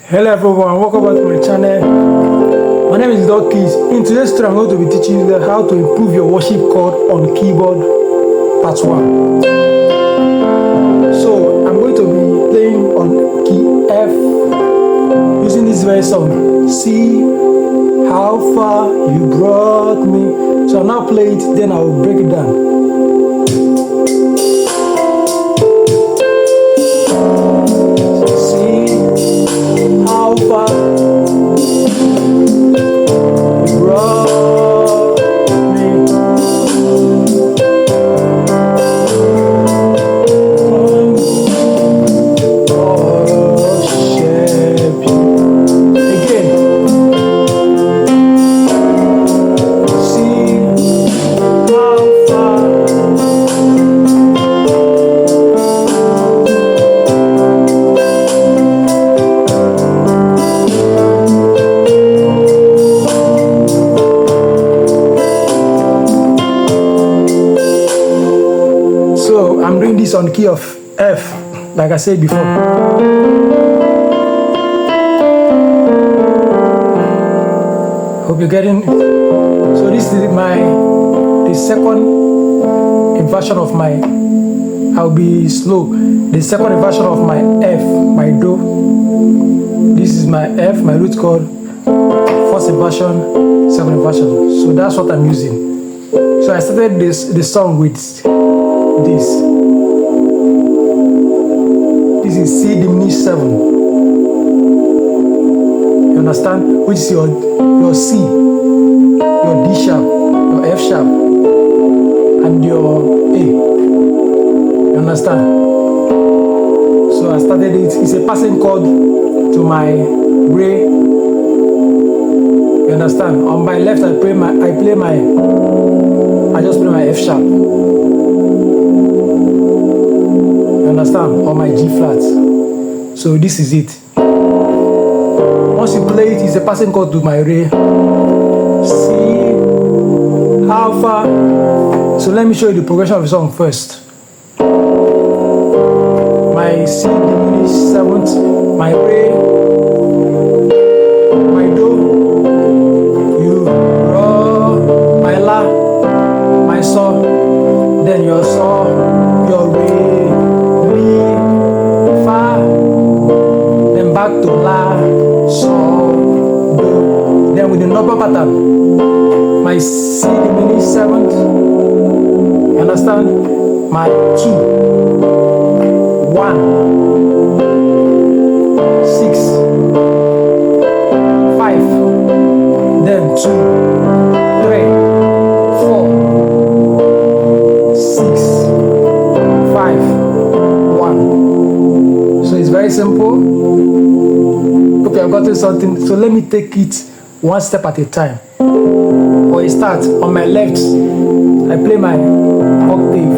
Hello everyone, welcome back to my channel. My name is Doc Keys. In today's tutorial, I'm going to be teaching you how to improve your worship chord on keyboard part 1. So I'm going to be playing on key F using this very song. See how far you brought me. So I'll now play it, then I'll break it down. How far you brought me from worship you. Again. See how far. I'm doing this on the key of F, like I said before. Hope you're getting it. So this is the second version of my, I'll be slow. The second version of my F, my Do. This is my F, my root chord. First version, second version. So that's what I'm using. So I started the song with this. This is C diminished 7. You understand? Which is your C, your D sharp, your F sharp, and your A. You understand? So I started it. It's a passing chord to my Re. You understand? On my left, I just play my F sharp. Understand? On my G flat. So this is it. Once you play it, it's a passing chord to my Re. See how far. So let me show you the progression of the song first. My C diminished 7th, my Re, my Do, you Ro, my La, my So, then your So, your Re, back to La, So, Do. Then with the number pattern, my C diminished 7th, you understand? My 2, 1, 6, 5, then 2, 3, 4, 6, 5, 1. So it's very simple. Okay, I've gotten something. So let me take it one step at a time. For a start, on my left, I play my octave,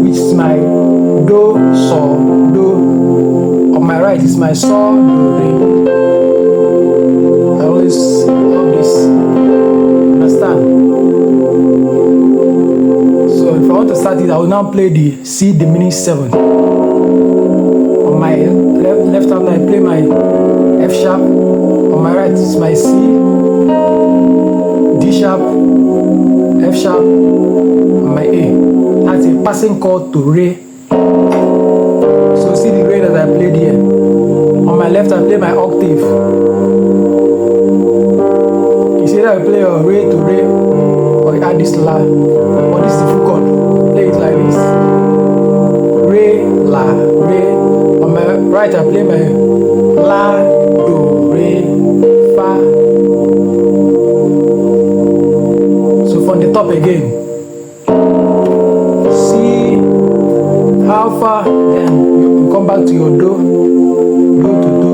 which is my Do, So, Do. On my right is my So, Do, Re. I always love this. Understand? So if I want to start it, I will now play the C diminished 7. On my left hand, I play my F sharp. On my right is my C, D sharp, F sharp, and my A. That's a passing chord to Re. So see the Re that I played here. On my left, I play my octave. You see that I play a Re to Re, or you add this La, or this is the full chord. Play it like this. Re, La, Re. On my right, I play my La, Do, Re, Fa. So from the top again. See how far. Then you come back to your Do. Do to Do.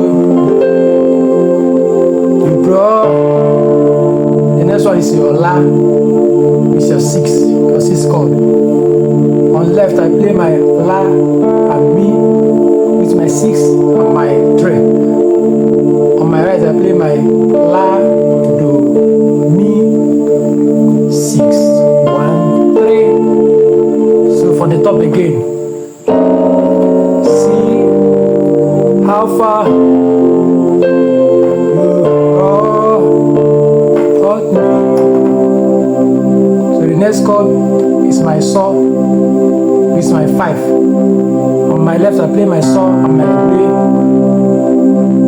You draw. The next one is your La. It's your 6. Your 6 chord. On left, I play my La and Mi. My 6 and my 3. On my right, I play my La, Do, Mi, 6, 1, 3. So from the top again. See how far first chord is my saw, it's my 5. On my left, I play my saw and my re.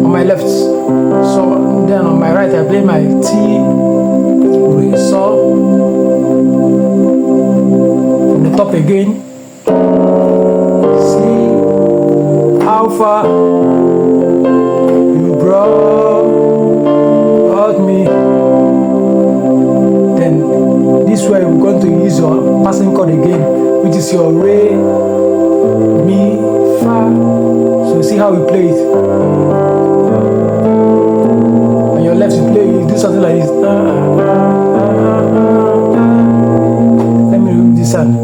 On my left. So then on my right, I play my T, re, saw. From the top again. See how far you brought me. Then this way we're going to use your passing chord again, which is your re, mi, fa. So see how we play it. On your left, you do something like this. Let me remove this hand.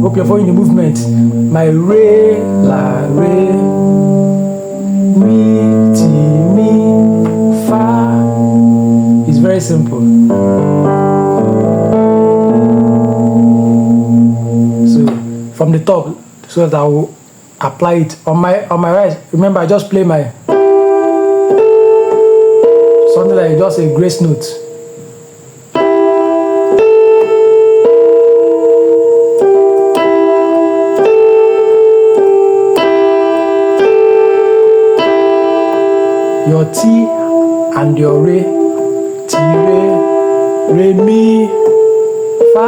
Hope you're following the movement. My re, la, re, mi, ti, mi, fa. It's very simple. So from the top, so that I will apply it on my right. Remember, I just play my something like just a grace note. Your T and your re, T, re, mi, fa.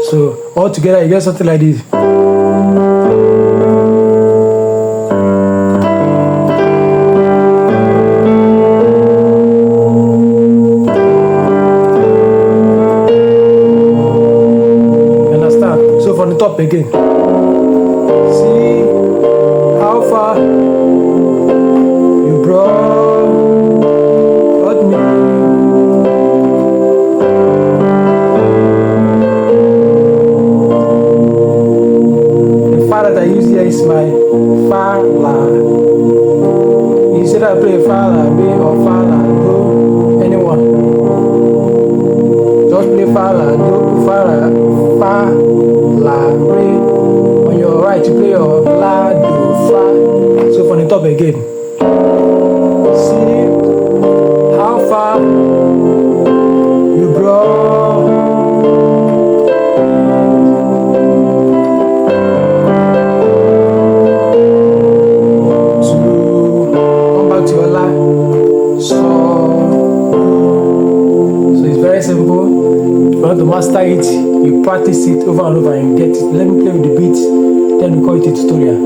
So all together you get something like this. You understand? So from the top again. See how far you brought me. The fa that I use here is my fa, la. You said I play fa, la, re, or fa, la, do, anyone. Just play fa, la, do, fa, la, re. On your right, you play your la, do, fa. So from the top again. See how far you brought me. To come back to your la, so it's very simple. If you want to master it, you practice it over and over and get it. Let me play with the beat, then we call it a tutorial.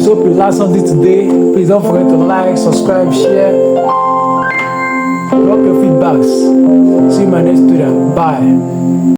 Hope you learned something today. Please don't forget to like, subscribe, share. Drop your feedbacks. See you in my next tutorial. Bye.